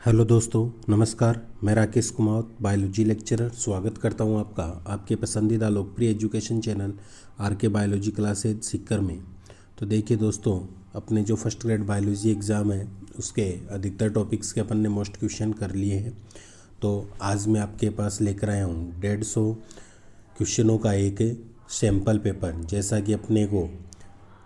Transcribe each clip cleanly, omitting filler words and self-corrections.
Hello दोस्तों, नमस्कार। मैं राकेश कुमार, बायोलॉजी लेक्चरर, स्वागत करता हूं आपका आपके पसंदीदा लोकप्रिय एजुकेशन चैनल आर के बायोलॉजी क्लासेज सीकर में। तो देखिए दोस्तों, अपने जो फर्स्ट ग्रेड बायोलॉजी एग्ज़ाम है उसके अधिकतर टॉपिक्स के अपन ने मोस्ट क्वेश्चन कर लिए हैं। तो आज मैं आपके पास लेकर आया हूँ 150 क्वेश्चनों का एक सैम्पल पेपर। जैसा कि अपने को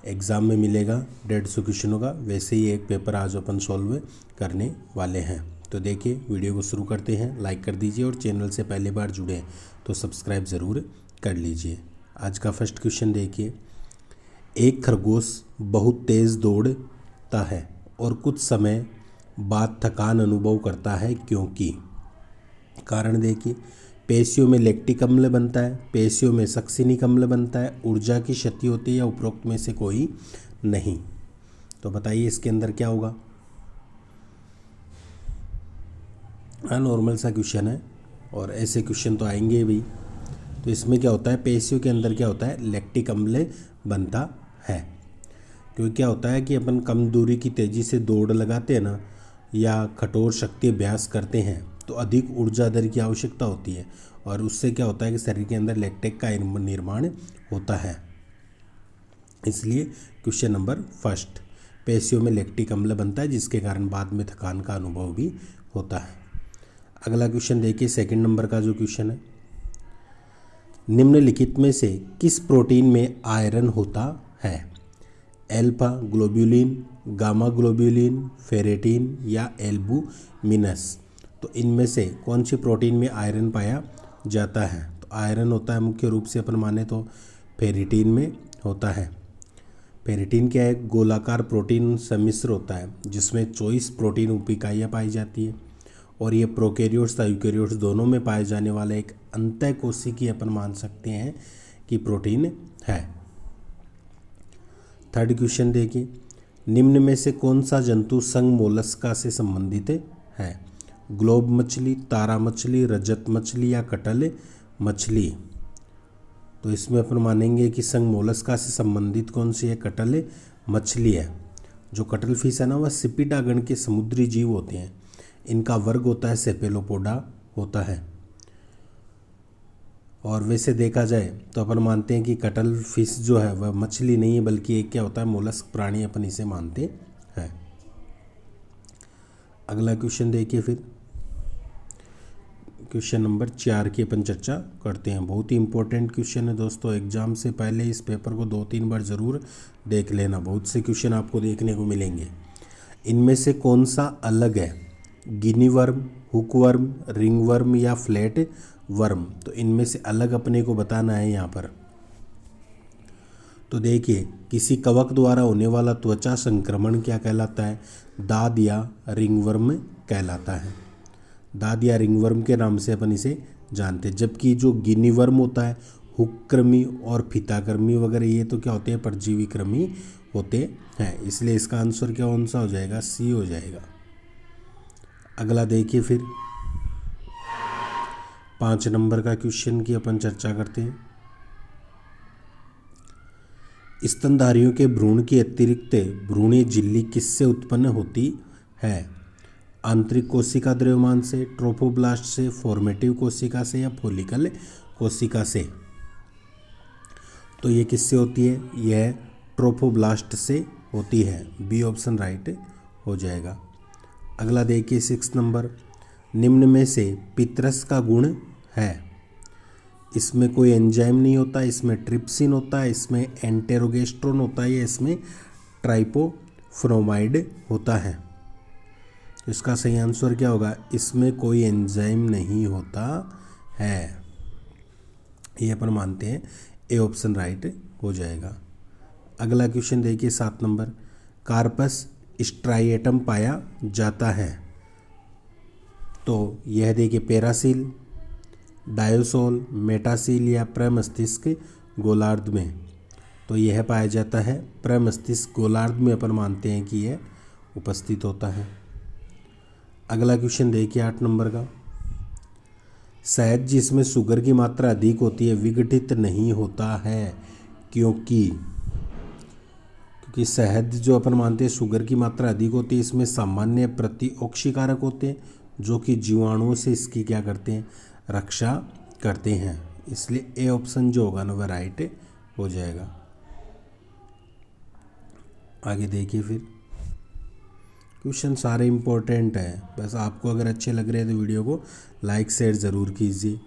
एग्ज़ाम में मिलेगा 150 क्वेश्चनों का, वैसे ही एक पेपर आज अपन सॉल्व करने वाले हैं। तो देखिए, वीडियो को शुरू करते हैं। लाइक कर दीजिए और चैनल से पहली बार जुड़े हैं तो सब्सक्राइब ज़रूर कर लीजिए। आज का फर्स्ट क्वेश्चन देखिए। एक खरगोश बहुत तेज़ दौड़ता है और कुछ समय बाद थकान अनुभव करता है, क्योंकि कारण देखिए, पेशियों में लैक्टिक अम्ल बनता है, पेशियों में सक्सिनिक अम्ल बनता है, ऊर्जा की क्षति होती है, या उपरोक्त में से कोई नहीं। तो बताइए इसके अंदर क्या होगा। नॉर्मल सा क्वेश्चन है और ऐसे क्वेश्चन तो आएंगे भी। तो इसमें क्या होता है, पेशियों के अंदर क्या होता है, लैक्टिक अम्ल बनता है। क्योंकि क्या होता है कि अपन कम दूरी की तेज़ी से दौड़ लगाते हैं ना, या कठोर शक्ति अभ्यास करते हैं तो अधिक ऊर्जा दर की आवश्यकता होती है, और उससे क्या होता है कि शरीर के अंदर लैक्टिक का निर्माण होता है। इसलिए क्वेश्चन नंबर फर्स्ट, पेशियों में लैक्टिक अम्ल बनता है जिसके कारण बाद में थकान का अनुभव भी होता है। अगला क्वेश्चन देखिए, सेकंड नंबर का जो क्वेश्चन है, निम्नलिखित में से किस प्रोटीन में आयरन होता है। Alpha globulin, gamma globulin, ferritin या एल्बुमिनस। तो इनमें से कौन सी प्रोटीन में आयरन पाया जाता है। तो आयरन होता है मुख्य रूप से अपन माने तो फेरेटिन में होता है। फेरेटिन क्या है, गोलाकार प्रोटीन सम्मिश्र होता है जिसमें 24 प्रोटीन उप इकाइयाँ पाई जाती है, और ये प्रोकैरियोट्स तथा यूकैरियोट्स दोनों में पाए जाने वाला एक अंतःकोशिकीय अपन मान सकते हैं कि प्रोटीन है। थर्ड क्वेश्चन देखिए, निम्न में से कौन सा जंतु संघ मोलस्का से संबंधित है। ग्लोब मछली, तारा मछली, रजत मछली या कटल मछली। तो इसमें अपन मानेंगे कि संघ मोलस्का से संबंधित कौन सी है, कटल मछली है। जो कटल फिश है ना, वह सिपिडा गण के समुद्री जीव होते हैं। इनका वर्ग होता है सेफेलोपोडा होता है। और वैसे देखा जाए तो अपन मानते हैं कि कटल फिश जो है वह मछली नहीं है, बल्कि एक क्या होता है, मोलस्क प्राणी अपन इसे मानते हैं। अगला क्वेश्चन देखिए, फिर क्वेश्चन नंबर 4 की अपन चर्चा करते हैं। बहुत ही इंपॉर्टेंट क्वेश्चन है दोस्तों, एग्जाम से पहले इस पेपर को 2-3 बार ज़रूर देख लेना। बहुत से क्वेश्चन आपको देखने को मिलेंगे। इनमें से कौन सा अलग है, guinea worm, hookworm, ringworm या फ्लैट वर्म। तो इनमें से अलग अपने को बताना है यहाँ पर। तो देखिए, किसी कवक द्वारा होने वाला त्वचा संक्रमण क्या कहलाता है, दाद या रिंगवर्म कहलाता है। दाद या रिंगवर्म के नाम से अपन इसे जानते हैं। जबकि जो गिनी वर्म होता है, हुक कृमि और फीताकृमि वगैरह, ये तो क्या होते हैं, परजीवी कृमि होते हैं। इसलिए इसका आंसर क्या कौन सा हो जाएगा, सी हो जाएगा। अगला देखिए, फिर 5 नंबर का क्वेश्चन की अपन चर्चा करते हैं। स्तनधारियों के भ्रूण की अतिरिक्त भ्रूणीय झिल्ली किससे उत्पन्न होती है। आंतरिक कोशिका द्रव्यमान से, ट्रोफोब्लास्ट से, फॉर्मेटिव कोशिका से या फोलिकल कोशिका से। तो ये किससे होती है, यह ट्रोफोब्लास्ट से होती है। बी ऑप्शन राइट हो जाएगा। अगला देखिए 6 नंबर, निम्न में से पितरस का गुण है। इसमें कोई एंजाइम नहीं होता, इसमें ट्रिप्सिन होता है, इसमें एंटेरोगेस्ट्रोन होता है, या इसमें ट्राइपोफ्लोमाइड होता है। इसका सही आंसर क्या होगा, इसमें कोई एंजाइम नहीं होता है। ये अपन मानते हैं, ए ऑप्शन राइट हो जाएगा। अगला क्वेश्चन देखिए 7 नंबर, कार्पस स्ट्राइएटम पाया जाता है। तो यह देखिए, पैरासील, डायोसोल, मेटासील या प्रमस्तिष्क गोलार्ध में। तो यह पाया जाता है प्रमस्तिष्क गोलार्ध में, अपन मानते हैं कि यह उपस्थित होता है। अगला क्वेश्चन देखिए 8 नंबर का, शहद जिसमें शुगर की मात्रा अधिक होती है विघटित नहीं होता है, क्योंकि कि शहद जो अपन मानते हैं शुगर की मात्रा अधिक होती है, इसमें सामान्य प्रतिओक्षीकारक होते हैं जो कि जीवाणुओं से इसकी क्या करते हैं, रक्षा करते हैं। इसलिए ए ऑप्शन जो होगा ना वह राइट हो जाएगा। आगे देखिए फिर, क्वेश्चन सारे इम्पोर्टेंट हैं, बस आपको अगर अच्छे लग रहे हैं तो वीडियो को लाइक शेयर ज़रूर कीजिए।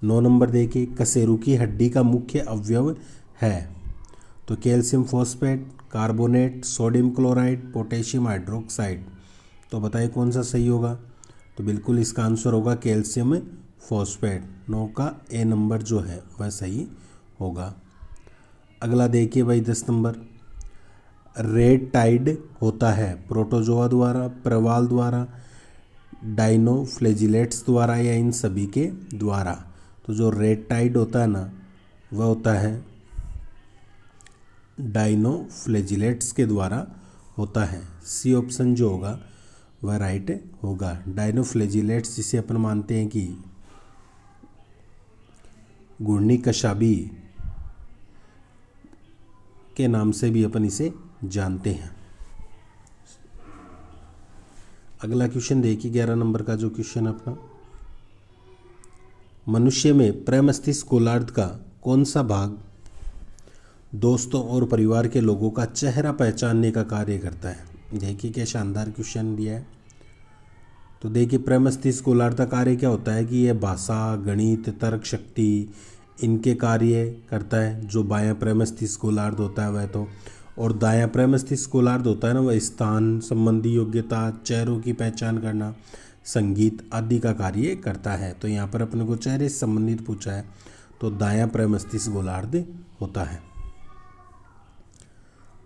9 नंबर देखिए, कशेरू की हड्डी का मुख्य अवयव है, तो calcium phosphate, carbonate, sodium chloride, potassium hydroxide. तो बताइए कौन सा सही होगा। तो बिल्कुल इसका आंसर होगा कैल्शियम फॉस्फेट। 9 का ए नंबर जो है वह सही होगा। अगला देखिए भाई 10 नंबर, रेड टाइड होता है प्रोटोजोआ द्वारा, प्रवाल द्वारा, डाइनोफ्लेजिलेट्स द्वारा या इन सभी के द्वारा। तो जो रेड टाइड होता है ना वह होता है डाइनोफ्लेजिलेट्स के द्वारा होता है। सी ऑप्शन जो होगा वह राइट होगा। डाइनोफ्लेजिलेट्स जिसे अपन मानते हैं कि घूर्णी कशाबी के नाम से भी अपन इसे जानते हैं। अगला क्वेश्चन देखिए 11 नंबर का जो क्वेश्चन अपना, मनुष्य में प्रमस्तिष्क गोलार्ध का कौन सा भाग दोस्तों और परिवार के लोगों का चेहरा पहचानने का कार्य करता है। देखिए क्या शानदार क्वेश्चन दिया है। तो देखिए प्रमस्तिष्क गोलार्ध का कार्य क्या होता है कि यह भाषा, गणित, तर्क शक्ति इनके कार्य करता है। जो बायां प्रमस्तिष्क गोलार्ध होता है वह तो, और दायां प्रमस्तिष्क गोलार्ध होता है ना वह स्थान संबंधी योग्यता, चेहरों की पहचान करना, संगीत आदि का कार्य करता है। तो यहाँ पर अपने को चेहरे से संबंधित पूछा है तो दायां प्रमस्तिष्क गोलार्ध होता है।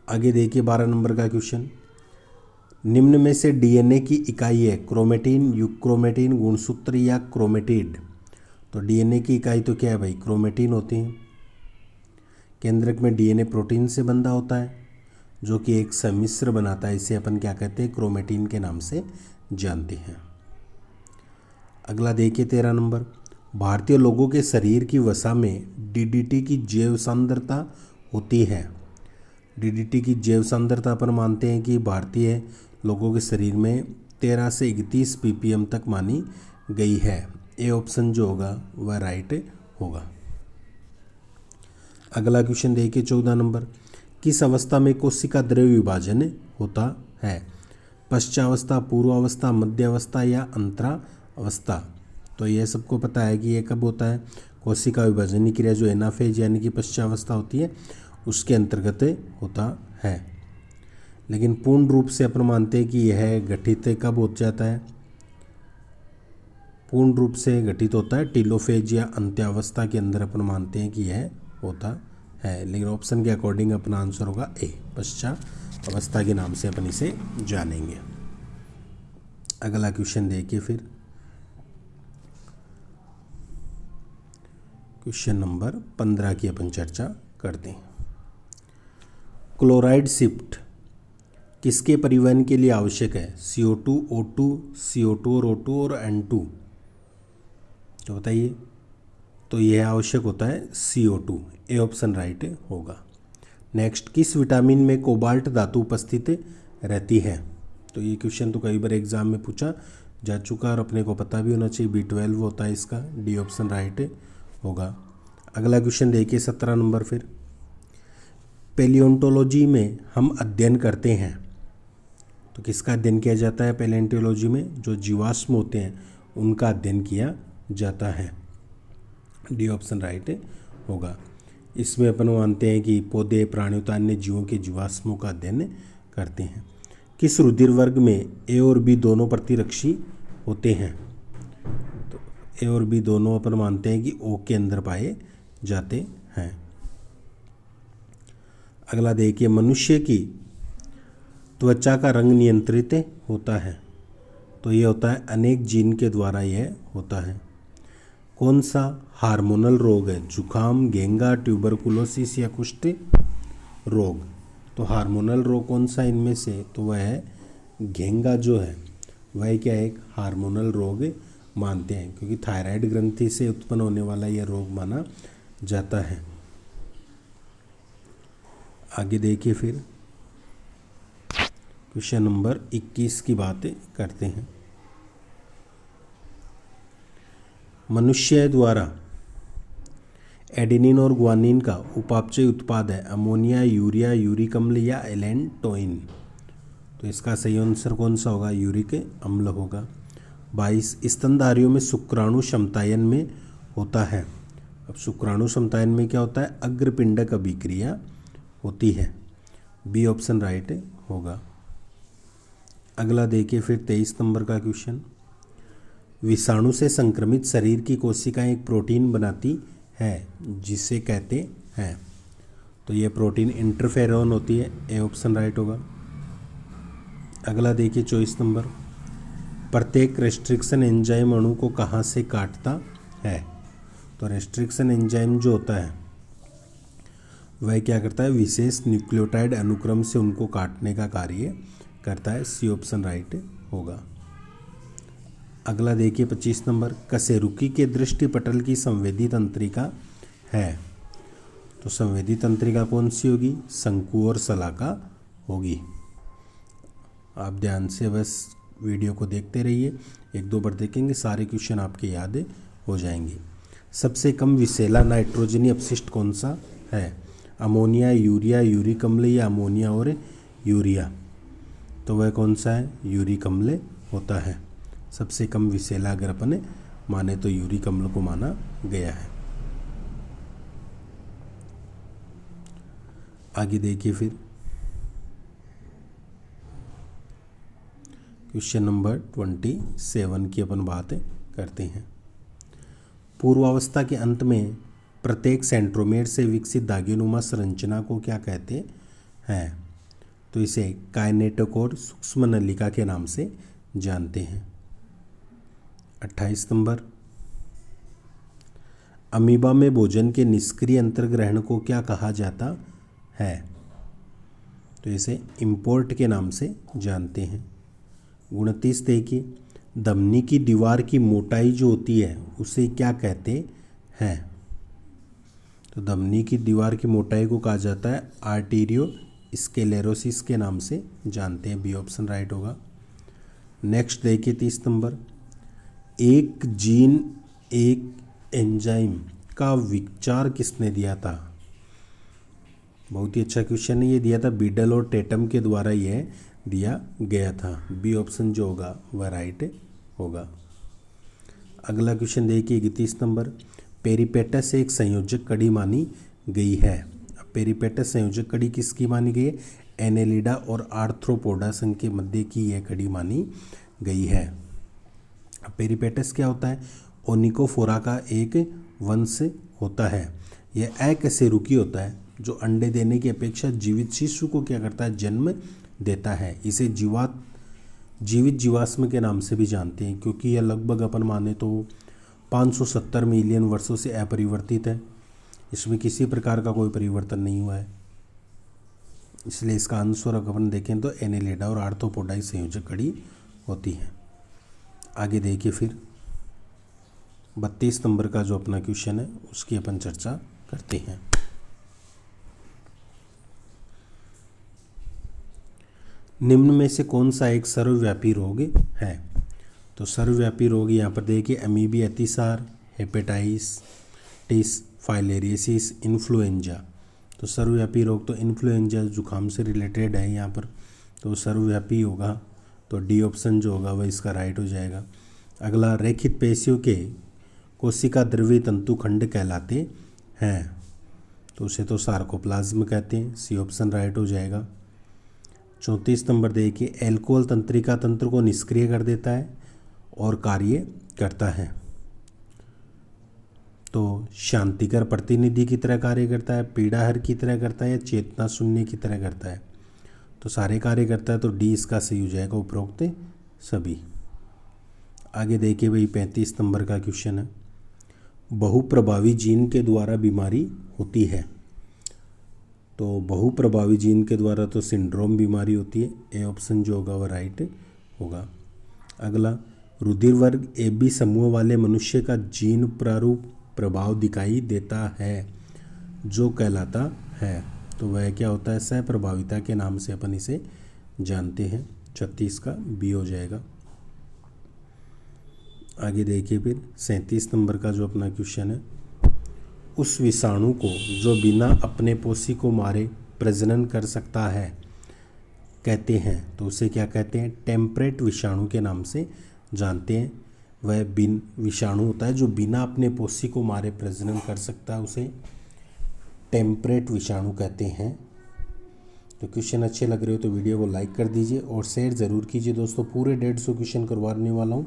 आगे देखिए 12 नंबर का क्वेश्चन, निम्न में से डीएनए की इकाई है क्रोमेटिन, यूक्रोमेटिन, गुणसूत्र या क्रोमेटिड। तो डीएनए की इकाई तो क्या है भाई, क्रोमेटिन होती है। केंद्रक में डीएनए प्रोटीन से बंधा होता है जो कि एक सम्मिश्र बनाता है, इसे अपन क्या कहते हैं, क्रोमेटिन के नाम से जानते हैं। अगला देखिए 13 नंबर, भारतीय लोगों के शरीर की वसा में डीडीटी की जैव सांद्रता होती है। डीडीटी की जैव सांद्रता अपन मानते हैं कि भारतीय लोगों के शरीर में 13 से 31 ppm तक मानी गई है। ए ऑप्शन जो होगा वह राइट होगा। अगला क्वेश्चन देखिए 14 नंबर, किस अवस्था में कोशिका द्रव्य विभाजन होता है। पश्चावस्था, पूर्वावस्था, मध्यावस्था या अंतरावस्था। तो यह सबको पता है कि यह कब होता है, कोशिका विभाजन क्रिया जो एनाफेज यानी कि पश्चावस्था होती है उसके अंतर्गत होता है। लेकिन पूर्ण रूप से अपन मानते हैं कि यह गठित कब हो जाता है, पूर्ण रूप से गठित होता है टीलोफेज या अंत्यावस्था के अंदर अपन मानते हैं कि यह होता है। लेकिन ऑप्शन के अकॉर्डिंग अपना आंसर होगा ए, पश्चात अवस्था के नाम से अपन इसे जानेंगे। अगला क्वेश्चन देखिए फिर, क्वेश्चन नंबर 15 की अपन चर्चा करते हैं। क्लोराइड शिफ्ट किसके परिवहन के लिए आवश्यक है, CO2, O2, CO2 और O2 और N2। तो बताइए, तो यह आवश्यक होता है CO2। ए ऑप्शन राइट होगा। नेक्स्ट, किस विटामिन में कोबाल्ट धातु उपस्थित रहती है। तो ये क्वेश्चन तो कई बार एग्जाम में पूछा जा चुका और अपने को पता भी होना चाहिए, B12 होता है इसका। डी ऑप्शन राइट होगा। अगला क्वेश्चन देखिए 17 नंबर फिर, पैलियोंटोलॉजी में हम अध्ययन करते हैं। तो किसका अध्ययन किया जाता है पैलियोंटोलॉजी में, जो जीवाश्म होते हैं उनका अध्ययन किया जाता है। डी ऑप्शन राइट होगा। इसमें अपन मानते हैं कि पौधे, प्राणियों तथा अन्य जीवों के जीवाश्मों का अध्ययन करते हैं। किस रुधिर वर्ग में ए और बी दोनों प्रतिरक्षी होते हैं। तो ए और बी दोनों अपन मानते हैं कि ओ के अंदर पाए जाते हैं। अगला देखिए, मनुष्य की त्वचा का रंग नियंत्रित होता है। तो ये होता है अनेक जीन के द्वारा यह होता है। कौन सा हार्मोनल रोग है, जुखाम, घेंगा, ट्यूबरकुलोसिस या कुष्ठ रोग। तो हार्मोनल रोग कौन सा इनमें से, तो वह है घेंगा जो है वह क्या है, एक हार्मोनल रोग मानते हैं, क्योंकि थायराइड ग्रंथि से उत्पन्न होने वाला यह रोग माना जाता है। आगे देखिए फिर, क्वेश्चन नंबर 21 की बात करते हैं। मनुष्य द्वारा एडेनिन और ग्वानिन का उपापचय उत्पाद है अमोनिया, यूरिया, यूरिक अम्ल या एलेंटोइन। तो इसका सही आंसर कौन सा होगा? यूरिक अम्ल होगा। 22 स्तनधारियों में शुक्राणु समतायन में होता है। अब शुक्राणु समतायन में क्या होता है? अग्रपिंडक अभिक्रिया होती है। बी ऑप्शन राइट होगा। अगला देखिए फिर 23 नंबर का क्वेश्चन। विषाणु से संक्रमित शरीर की कोशिकाएं एक प्रोटीन बनाती है जिसे कहते हैं। तो ये प्रोटीन इंटरफेरॉन होती है। ए ऑप्शन राइट होगा। अगला देखिए 24 नंबर। प्रत्येक रेस्ट्रिक्शन एंजाइम अणु को कहाँ से काटता है? तो रेस्ट्रिक्शन एंजाइम जो होता है वह क्या करता है? विशेष न्यूक्लियोटाइड अनुक्रम से उनको काटने का कार्य करता है। सी ऑप्शन राइट होगा। अगला देखिए 25 नंबर। कशेरुकी के दृष्टिपटल की संवेदी तंत्रिका है। तो संवेदी तंत्रिका कौन सी होगी? शंकु और शलाका होगी। आप ध्यान से बस वीडियो को देखते रहिए, एक दो बार देखेंगे सारे क्वेश्चन आपके याद हो जाएंगे। सबसे कम विषैला नाइट्रोजनी अपशिष्ट कौन सा है? अमोनिया, यूरिया, यूरिक अम्ल या अमोनिया और यूरिया। तो वह कौन सा है? यूरिक अम्ल होता है। सबसे कम विषैला अगर अपन माने तो यूरिक अम्ल को माना गया है। आगे देखिए फिर क्वेश्चन नंबर 27 की अपन बात करते हैं। पूर्वावस्था के अंत में प्रत्येक सेंट्रोमेर से विकसित धागेनुमा संरचना को क्या कहते हैं? तो इसे काइनेटोकोर सूक्ष्म नलिका के नाम से जानते हैं। 28 नंबर। अमीबा में भोजन के निष्क्रिय अंतर्ग्रहण को क्या कहा जाता है? तो इसे इम्पोर्ट के नाम से जानते हैं। 29 देखिए। धमनी की दीवार की मोटाई जो होती है उसे क्या कहते हैं? तो धमनी की दीवार की मोटाई को कहा जाता है आर्टीरियो स्क्लेरोसिस के नाम से जानते हैं। बी ऑप्शन राइट होगा। नेक्स्ट देखिए 30 नंबर। एक जीन एक एंजाइम का विचार किसने दिया था? बहुत ही अच्छा क्वेश्चन है। ये दिया था बीडल और टेटम के द्वारा यह दिया गया था। बी ऑप्शन जो होगा वह राइट होगा। अगला क्वेश्चन देखिए 31 नंबर। पेरिपेटस एक संयोजक कड़ी मानी गई है। पेरिपेटस संयोजक कड़ी किसकी मानी गई है? एनेलिडा और आर्थ्रोपोडा संघ के मध्य की यह कड़ी मानी गई है। पेरिपेटस क्या होता है? ओनिकोफोरा का एक वंश होता है। यह अकशेरुकी होता है जो अंडे देने की अपेक्षा जीवित शिशु को क्या करता है? जन्म देता है। इसे जीवित जीवाश्म के नाम से भी जानते हैं क्योंकि यह लगभग अपन माने तो 570 मिलियन वर्षों से अपरिवर्तित है। इसमें किसी प्रकार का कोई परिवर्तन नहीं हुआ है, इसलिए इसका आंसर अगर अपन देखें तो एनेलिडा और आर्थ्रोपोडा संयोजक कड़ी होती है। आगे देखिए फिर 32 नंबर का जो अपना क्वेश्चन है उसकी अपन चर्चा करते हैं। निम्न में से कौन सा एक सर्वव्यापी रोग है? तो सर्वव्यापी रोग यहाँ पर देखिए अमीबी अतिसार, हेपेटाइटिस, फाइलेरियसिस, इन्फ्लुएंजा। तो सर्वव्यापी रोग तो इन्फ्लुएंजा जुकाम से रिलेटेड है यहाँ पर, तो सर्वव्यापी होगा। तो डी ऑप्शन जो होगा वह इसका राइट हो जाएगा। अगला रेखित पेशियों के कोशिका द्रव्य तंतुखंड कहलाते हैं। तो उसे तो सार्कोप्लाज्म कहते हैं। सी ऑप्शन राइट हो जाएगा। 34 नंबर देखिए। एल्कोहल तंत्रिका तंत्र को निष्क्रिय कर देता है और कार्य करता है। तो शांतिकर प्रतिनिधि की तरह कार्य करता है, पीड़ाहर की तरह करता है या चेतना शून्य की तरह करता है? तो सारे कार्य करता है। तो डी इसका सही हो जाएगा, उपरोक्त सभी। आगे देखिए भाई 35 नंबर का क्वेश्चन है। बहुप्रभावी जीन के द्वारा बीमारी होती है। तो बहुप्रभावी जीन के द्वारा तो सिंड्रोम बीमारी होती है। ए ऑप्शन जो होगा वह राइट होगा। अगला रुधिर वर्ग ए बी समूह वाले मनुष्य का जीन प्रारूप प्रभाव दिखाई देता है जो कहलाता है। तो वह क्या होता है? सहप्रभाविता के नाम से अपन इसे जानते हैं। 36 का बी हो जाएगा। आगे देखिए फिर 37 नंबर का जो अपना क्वेश्चन है, उस विषाणु को जो बिना अपने पोषी को मारे प्रजनन कर सकता है कहते हैं, तो उसे क्या कहते हैं? टेम्परेट विषाणु के नाम से जानते हैं। वह विषाणु होता है जो बिना अपने पोषी को मारे प्रजनन कर सकता है, उसे टेम्परेट विषाणु कहते हैं। तो क्वेश्चन अच्छे लग रहे हो तो वीडियो को लाइक कर दीजिए और शेयर ज़रूर कीजिए दोस्तों। पूरे 150 क्वेश्चन करवाने वाला हूँ,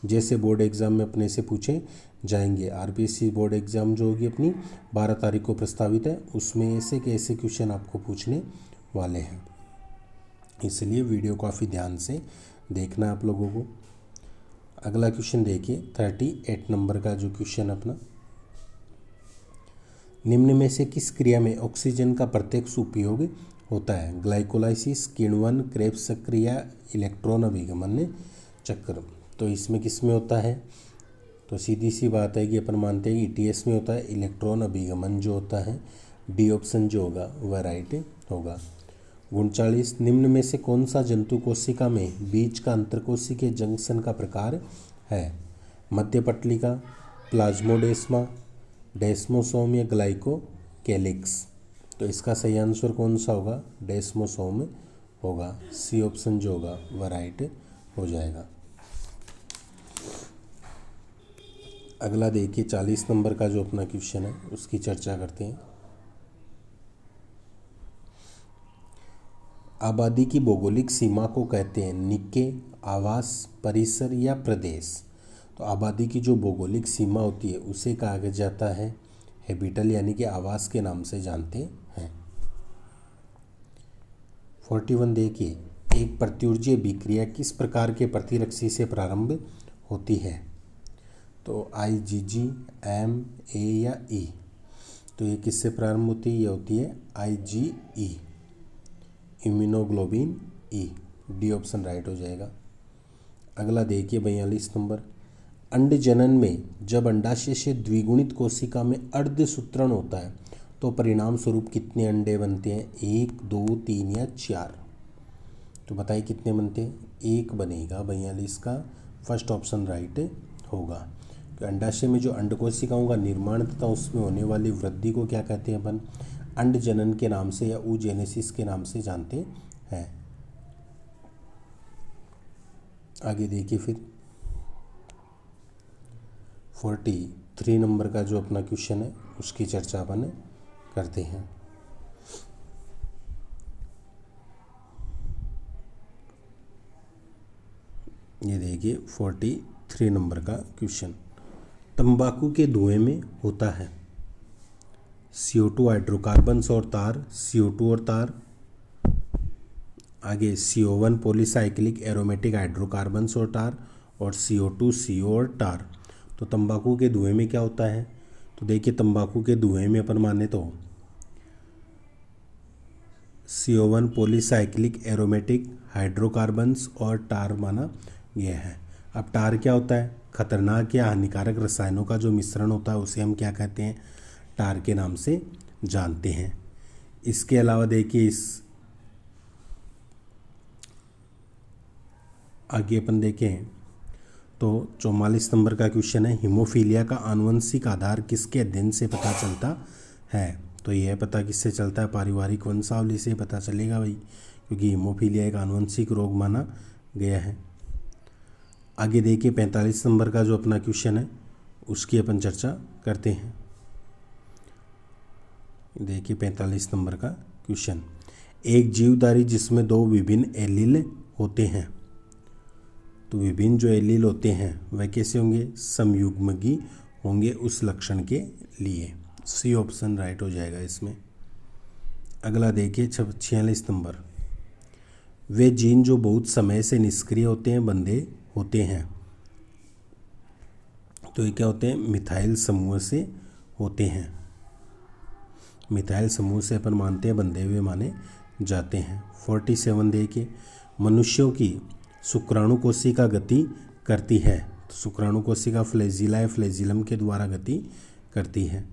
जैसे बोर्ड एग्ज़ाम में अपने से पूछे जाएंगे। आरपीएससी बोर्ड एग्ज़ाम जो होगी अपनी 12 तारीख को प्रस्तावित है, उसमें ऐसे के ऐसे क्वेश्चन आपको पूछने वाले हैं, इसलिए वीडियो काफ़ी ध्यान से देखना आप लोगों को। अगला क्वेश्चन देखिए 38 नंबर का जो क्वेश्चन अपना, निम्न में से किस क्रिया में ऑक्सीजन का प्रत्यक्ष उपयोग होता है? ग्लाइकोलाइसिस, किण्वन, क्रेब्स चक्र या इलेक्ट्रॉन अभिगमन चक्र। तो इसमें किस में होता है? तो सीधी सी बात है कि अपन मानते हैं कि ईटीएस में होता है इलेक्ट्रॉन अभिगमन जो होता है। डी ऑप्शन जो होगा वह राइट होगा। 39, निम्न में से कौन सा जंतु कोशिका में बीज का अंतरकोशिकीय जंक्शन का प्रकार है? मध्य पटलिका, प्लाज्मोडेस्मा, डेस्मोसोम या ग्लाइकोकेलिक्स। तो इसका सही आंसर कौन सा होगा? डेस्मोसोम होगा। सी ऑप्शन जो होगा वह राइट हो जाएगा। अगला देखिए 40 नंबर का जो अपना क्वेश्चन है उसकी चर्चा करते हैं। आबादी की भौगोलिक सीमा को कहते हैं निक्के, आवास, परिसर या प्रदेश। तो आबादी की जो भौगोलिक सीमा होती है उसे कहा जाता है हैबिटल, यानी कि आवास के नाम से जानते हैं। 41 देखिए, एक प्रत्युर्जीय विक्रिया किस प्रकार के प्रतिरक्षी से प्रारंभ होती है? तो IgG, M, A या E। तो ये किससे प्रारंभ होती है? ये होती है IgE, immunoglobulin E। D option right हो जाएगा। अगला देखिए 42 नंबर, अंड जनन में जब अंडाशय से द्विगुणित कोशिका में अर्धसूत्रण होता है तो परिणाम स्वरूप कितने अंडे बनते हैं? 1, 2, 3 या 4। तो बताइए कितने बनते हैं? 1 बनेगा 42 का। फर्स्ट ऑप्शन राइट होगा। तो अंडाशय में जो अंड कोशिकाओं का निर्माण तथा उसमें होने वाली वृद्धि को क्या कहते हैं अपन? अंड जनन के नाम से या oogenesis के नाम से जानते हैं। आगे देखिए फिर 43 नंबर का जो अपना क्वेश्चन है उसकी चर्चा अपन करते हैं। ये देखिए 43 नंबर का क्वेश्चन, तंबाकू के धुएं में होता है CO2 हाइड्रोकार्बन्स और तार, CO2 और तार। आगे CO1 पॉलीसाइक्लिक एरोमेटिक हाइड्रोकार्बन्स और तार, और CO2 CO और तार। तो तंबाकू के धुएं में क्या होता है? तो देखिए तंबाकू के धुएं में अपन माने तो CO1 पॉलीसाइक्लिक एरोमेटिक हाइड्रोकार्बन्स और टार माना गया है। अब टार क्या होता है? खतरनाक या हानिकारक रसायनों का जो मिश्रण होता है उसे हम क्या कहते हैं? टार के नाम से जानते हैं। इसके अलावा देखिए इस आगे अपन देखें तो 44 नंबर का क्वेश्चन है, हीमोफीलिया का आनुवंशिक आधार किसके अध्ययन से पता चलता है? तो यह पता किससे चलता है? पारिवारिक वंशावली से पता चलेगा भाई, क्योंकि हीमोफीलिया एक आनुवंशिक रोग माना गया है। आगे देखिए 45 नंबर का जो अपना क्वेश्चन है उसकी अपन चर्चा करते हैं। देखिए 45 नंबर का क्वेश्चन, एक जीवधारी जिसमें 2 विभिन्न एलील होते हैं, तो विभिन्न जो एलील होते हैं वह कैसे होंगे? समयुग्मकी होंगे उस लक्षण के लिए। सी ऑप्शन राइट हो जाएगा इसमें। अगला देखिए 46 नंबर, वे जीन जो बहुत समय से निष्क्रिय होते हैं बंधे होते हैं, तो ये क्या होते हैं? मिथाइल समूह से होते हैं। मिथाइल समूह से अपन मानते हैं बंधे हुए माने जाते हैं। 47 देखिए, मनुष्यों की शुक्राणु कोशिका गति करती है, तो शुक्राणु कोशिका फ्लैजिला या फ्लैजिलम के द्वारा गति करती है।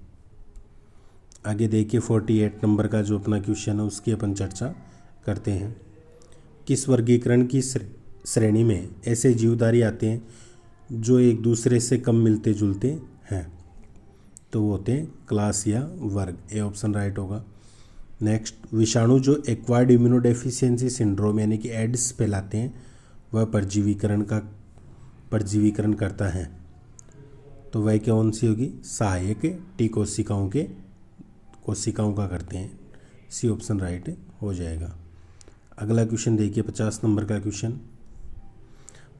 आगे देखिए 48 नंबर का जो अपना क्वेश्चन है उसकी अपन चर्चा करते हैं। किस वर्गीकरण की श्रेणी में ऐसे जीवधारी आते हैं जो एक दूसरे से कम मिलते जुलते हैं? तो वो होते हैं क्लास या वर्ग। ए ऑप्शन राइट होगा। नेक्स्ट, विषाणु जो एक्वायर्ड इम्यूनोडेफिशिएंसी सिंड्रोम यानी कि एड्स फैलाते हैं वह परजीवीकरण करता है। तो वह कौन सी होगी? सहायक टी कोशिकाओं का करते हैं। सी ऑप्शन राइट हो जाएगा। अगला क्वेश्चन देखिए 50 नंबर का क्वेश्चन।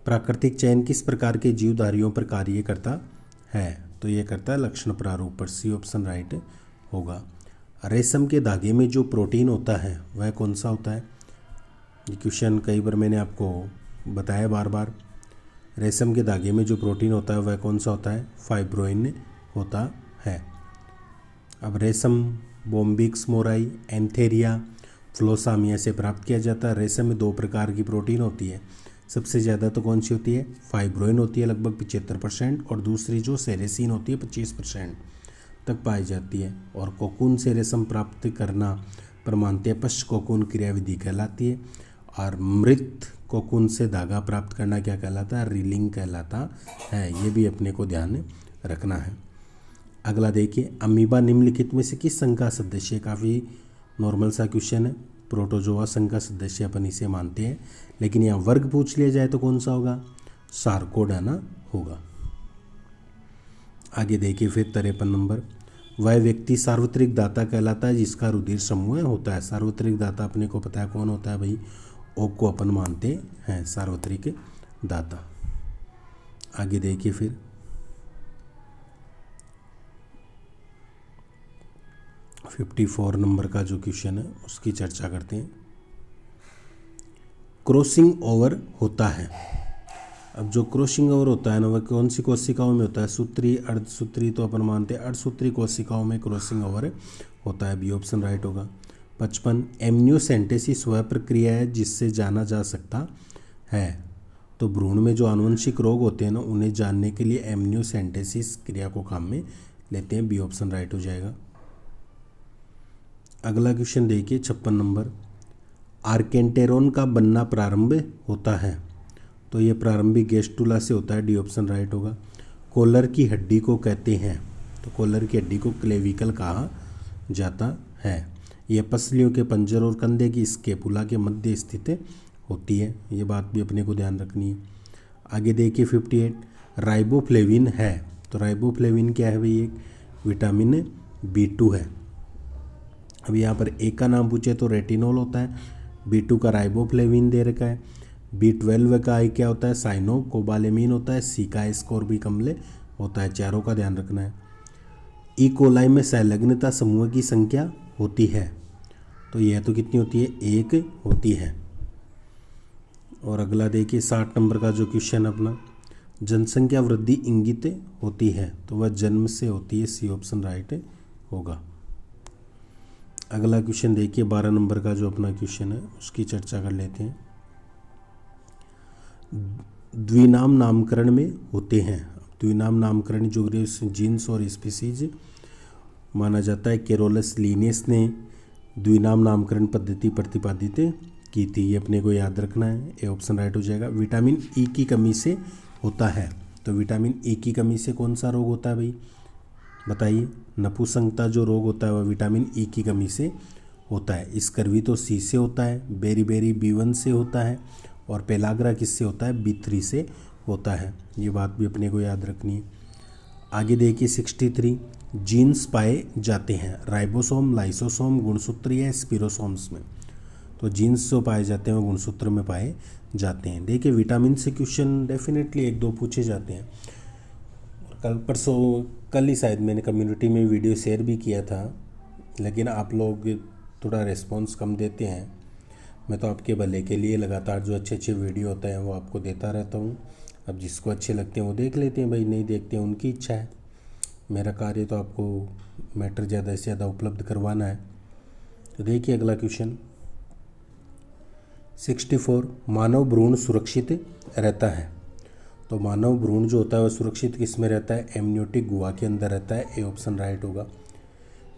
प्राकृतिक चयन किस प्रकार के जीवधारियों पर कार्य करता है? तो ये करता है लक्षण प्रारूप पर। सी ऑप्शन राइट होगा। रेशम के धागे में जो प्रोटीन होता है वह कौन सा होता है? ये क्वेश्चन कई बार मैंने आपको बताया बार बार। रेशम के धागे में जो प्रोटीन होता है वह कौन सा होता है? फाइब्रोइन होता है। अब रेशम बोम्बिक्स मोराई, एंथेरिया, फ्लोसामिया से प्राप्त किया जाता है। रेशम में 2 प्रकार की प्रोटीन होती है। सबसे ज़्यादा तो कौन सी होती है? फाइब्रोइन होती है लगभग 75%, और दूसरी जो सेरेसिन होती है 25% तक पाई जाती है। और कोकून से रेशम प्राप्त करना प्रमाणतः पश्च कोकून क्रियाविधि कहलाती है। और मृत कोकून से धागा प्राप्त करना क्या कहलाता है? रीलिंग कहलाता है। ये भी अपने को ध्यान रखना है। अगला देखिए, अमीबा निम्नलिखित में से किस संघ का सदस्य? काफ़ी नॉर्मल सा क्वेश्चन है। प्रोटोजोआ संघ का सदस्य अपन इसे मानते हैं, लेकिन यहाँ वर्ग पूछ लिया जाए तो कौन सा होगा? सार्कोडाना होगा। आगे देखिए फिर 53 नंबर, वह व्यक्ति सार्वत्रिक दाता कहलाता है जिसका रुधिर समूह होता है। सार्वत्रिक दाता अपने को पता है कौन होता है भाई? ओ को अपन मानते हैं सार्वत्रिक दाता। आगे देखिए फिर 54 नंबर का जो क्वेश्चन है उसकी चर्चा करते हैं। क्रॉसिंग ओवर होता है। अब जो क्रॉसिंग ओवर होता है ना वह कौन सी कोशिकाओं में होता है? सूत्री, अर्धसूत्री तो अपन मानते हैं अर्धसूत्री कोशिकाओं में क्रॉसिंग ओवर होता है। बी ऑप्शन राइट होगा। 55, एमनियोसेंटेसिस वह प्रक्रिया है जिससे जाना जा सकता है। तो भ्रूण में जो आनुवंशिक रोग होते हैं ना उन्हें जानने के लिए एमनियोसेंटेसिस क्रिया को काम में लेते हैं। बी ऑप्शन राइट हो जाएगा। अगला क्वेश्चन देखिए 56 नंबर, आर्केंटेरोन का बनना प्रारंभ होता है। तो ये प्रारंभिक गेस्टुला से होता है। डी ऑप्शन राइट होगा। कोलर की हड्डी को कहते हैं। तो कोलर की हड्डी को क्लेविकल कहा जाता है। यह पसलियों के पंजर और कंधे की स्केपुला के मध्य स्थित होती है। ये बात भी अपने को ध्यान रखनी है। आगे देखिए 58, राइबोफ्लेविन है। तो राइबोफ्लेविन क्या है भाई? एक विटामिन B2 है। अब यहाँ पर ए का नाम पूछे तो रेटिनोल होता है, B2 का राइबोफ्लेविन दे रखा है, B12 का आई क्या होता है? साइनोकोबालेमिन होता है, सी का एस्कोर्बिक अम्ल होता है। चारों का ध्यान रखना है। ई कोलाई में संलग्नता समूह की संख्या होती है। तो यह तो कितनी होती है? 1 होती है। और अगला देखिए 60 नंबर का जो क्वेश्चन अपना, जनसंख्या वृद्धि इंगित होती है। तो वह जन्म से होती है। सी ऑप्शन राइट होगा। अगला क्वेश्चन देखिए 12 नंबर का जो अपना क्वेश्चन है उसकी चर्चा कर लेते हैं। द्विनाम नामकरण में होते हैं। द्विनाम नामकरण जो जीन्स और स्पीसीज माना जाता है। केरोलस लीनियस ने द्विनाम नामकरण पद्धति प्रतिपादित की थी। ये अपने को याद रखना है। ए ऑप्शन राइट हो जाएगा। विटामिन ई की कमी से होता है। तो विटामिन ई की कमी से कौन सा रोग होता है भाई? बताइए। नपुंसकता जो रोग होता है वह विटामिन ई की कमी से होता है। स्कर्वी तो सी से होता है, बेरीबेरी B1 से होता है, और पेलाग्रा किससे होता है? B3 से होता है। ये बात भी अपने को याद रखनी है। आगे देखिए 63, जीन्स पाए जाते हैं राइबोसोम, लाइसोसोम, गुणसूत्र या स्पिरोसोम्स में। तो जीन्स जो पाए जाते हैं वो गुणसूत्र में पाए जाते हैं। देखिए विटामिन से क्वेश्चन डेफिनेटली 1-2 पूछे जाते हैं। कल ही शायद मैंने कम्युनिटी में वीडियो शेयर भी किया था, लेकिन आप लोग थोड़ा रिस्पॉन्स कम देते हैं। मैं तो आपके भले के लिए लगातार जो अच्छे वीडियो होते हैं वो आपको देता रहता हूँ। अब जिसको अच्छे लगते हैं वो देख लेते हैं भाई, नहीं देखते हैं उनकी इच्छा है। मेरा कार्य तो आपको मैटर ज़्यादा से ज़्यादा उपलब्ध करवाना है। तो देखिए अगला क्वेश्चन 64, मानव भ्रूण सुरक्षित रहता है। तो मानव भ्रूण जो होता है वह सुरक्षित किस में रहता है? एमनियोटिक गुहा के अंदर रहता है। ए ऑप्शन राइट होगा।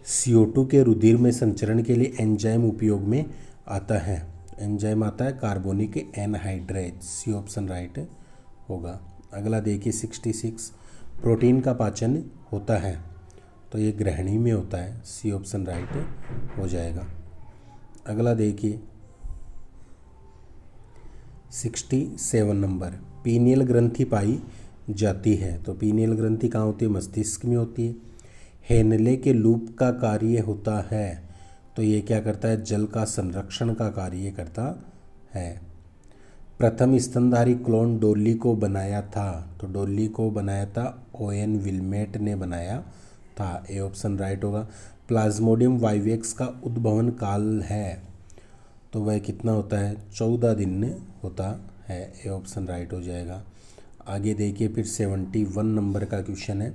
CO2 के रुधिर में संचरण के लिए एंजाइम उपयोग में आता है। तो एंजाइम आता है carbonic anhydrase, C option right होगा। अगला देखिए 66, प्रोटीन का पाचन होता है, तो ये ग्रहणी में होता है, सी ऑप्शन राइट हो जाएगा। अगला देखिए 67 नंबर, पीनियल ग्रंथि पाई जाती है, तो पीनियल ग्रंथि कहाँ होती है? मस्तिष्क में होती है। हेनले के लूप का कार्य होता है, तो ये क्या करता है? जल का संरक्षण का कार्य करता है। प्रथम स्तनधारी क्लोन डोली को बनाया था, तो डोली को बनाया था ओएन विल्मेट ने बनाया था, ए ऑप्शन राइट होगा। प्लाज्मोडियम वाइवेक्स का उद्भवन काल है, तो वह कितना होता है? 14 दिन होता है, ए ऑप्शन राइट हो जाएगा। आगे देखिए फिर 71 नंबर का क्वेश्चन है,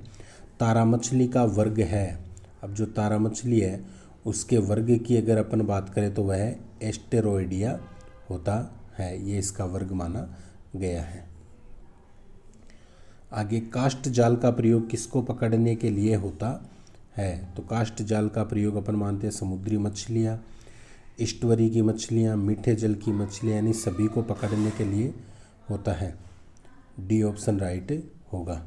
तारा मछली का वर्ग है। अब जो तारा मछली है उसके वर्ग की अगर अपन बात करें तो वह एस्टेरोइडिया होता है, ये इसका वर्ग माना गया है। आगे काष्ठ जाल का प्रयोग किसको पकड़ने के लिए होता है? तो काष्ठ जाल का प्रयोग अपन मानते हैं समुद्री मछलियाँ, इस्टवरी की मछलियाँ, मीठे जल की मछलियाँ, यानी सभी को पकड़ने के लिए होता है, डी ऑप्शन राइट होगा।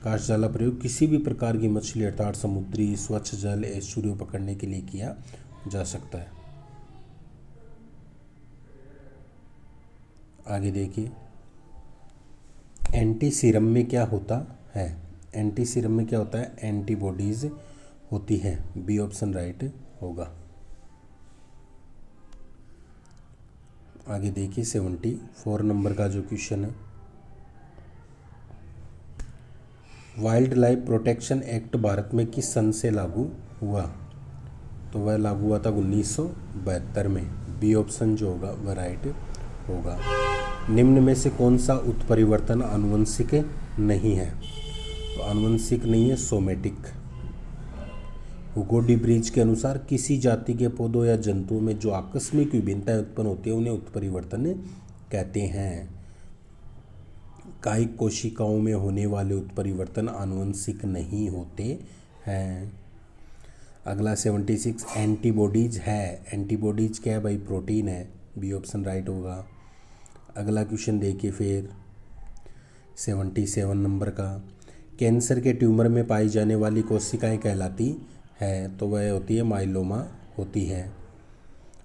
काष्ठ जाल का प्रयोग किसी भी प्रकार की मछली अर्थात समुद्री, स्वच्छ जल, एस्चुरियों पकड़ने के लिए किया जा सकता है। आगे देखिए एंटी सीरम में क्या होता है? एंटी सीरम में क्या होता है? एंटीबॉडीज होती है, बी ऑप्शन राइट होगा। आगे देखिए 74 नंबर का जो क्वेश्चन है, wild life protection act Bharat में किस सन से लागू हुआ? तो वह लागू हुआ था 1972 में, बी ऑप्शन जो होगा वह राइट होगा। निम्न में से कौन सा उत्परिवर्तन आनुवंशिक नहीं है? तो आनुवंशिक नहीं है, सोमेटिक। हुगो डी ब्रिज के अनुसार किसी जाति के पौधों या जंतुओं में जो आकस्मिक विभिन्नताएं उत्पन्न होती है उन्हें उत्परिवर्तन कहते हैं। कायिक कोशिकाओं में होने वाले उत्परिवर्तन आनुवंशिक नहीं होते हैं। अगला 76, एंटीबॉडीज है। एंटीबॉडीज क्या है भाई? प्रोटीन है, बी ऑप्शन राइट होगा। अगला क्वेश्चन देखिए फिर 77 नंबर का, कैंसर के ट्यूमर में पाई जाने वाली कोशिकाएं कहलाती है, तो वह होती है माइलोमा होती है।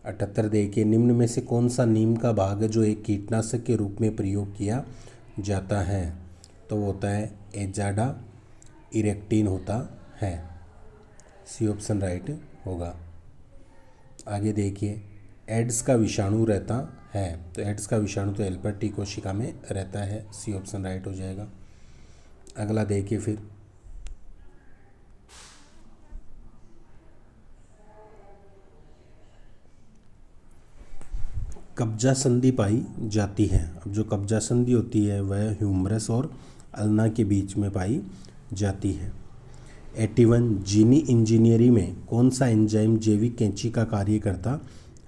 78 देखिए, निम्न में से कौन सा नीम का भाग है जो एक कीटनाशक के रूप में प्रयोग किया जाता है? तो वो होता है एजाडा इरेक्टिन होता है, सी ऑप्शन राइट होगा। आगे देखिए एड्स का विषाणु रहता है, तो एड्स का विषाणु तो हेल्पर टी कोशिका में रहता है, सी ऑप्शन राइट हो जाएगा। अगला देखिए फिर कब्जा संधि पाई जाती है। अब जो कब्जा संधि होती है वह ह्यूमरस और अल्ना के बीच में पाई जाती है। 81, जीनी इंजीनियरिंग में कौन सा एंजाइम जैविक कैंची का कार्य करता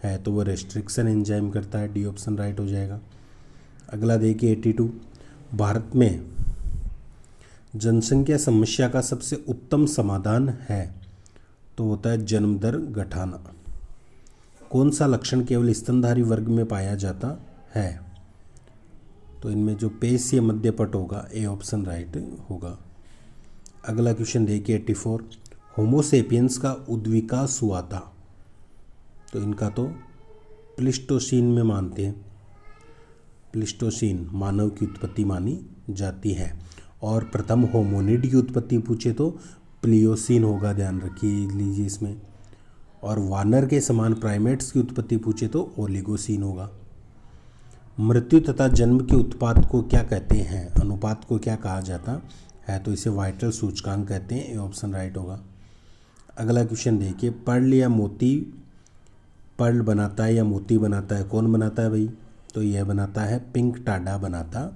है? तो वह रेस्ट्रिक्शन एंजाइम करता है, डी ऑप्शन राइट हो जाएगा। अगला देखिए 82, भारत में जनसंख्या समस्या का सबसे उत्तम समाधान है, तो होता है जन्म दर घटाना। कौन सा लक्षण केवल स्तनधारी वर्ग में पाया जाता है? तो इनमें जो पेशीय मध्यपट होगा, ए ऑप्शन राइट होगा। अगला क्वेश्चन देखिए 84, होमोसेपियंस का उद्विकास हुआ था, तो इनका तो प्लिस्टोसीन में मानते हैं, प्लिस्टोसीन मानव की उत्पत्ति मानी जाती है। और प्रथम होमोनिड की उत्पत्ति पूछे तो प्लियोसीन होगा, ध्यान रखिए लीजिए इसमें। और वानर के समान प्राइमेट्स की उत्पत्ति पूछे तो ओलिगोसीन होगा। मृत्यु तथा जन्म के उत्पाद को क्या कहते हैं? अनुपात को क्या कहा जाता है? तो इसे वाइटल सूचकांक कहते हैं, ये ऑप्शन राइट होगा। अगला क्वेश्चन देखिए, पर्ल या मोती, पर्ल बनाता है या मोती बनाता है, कौन बनाता है भाई? तो यह बनाता है पिंकटाडा बनाता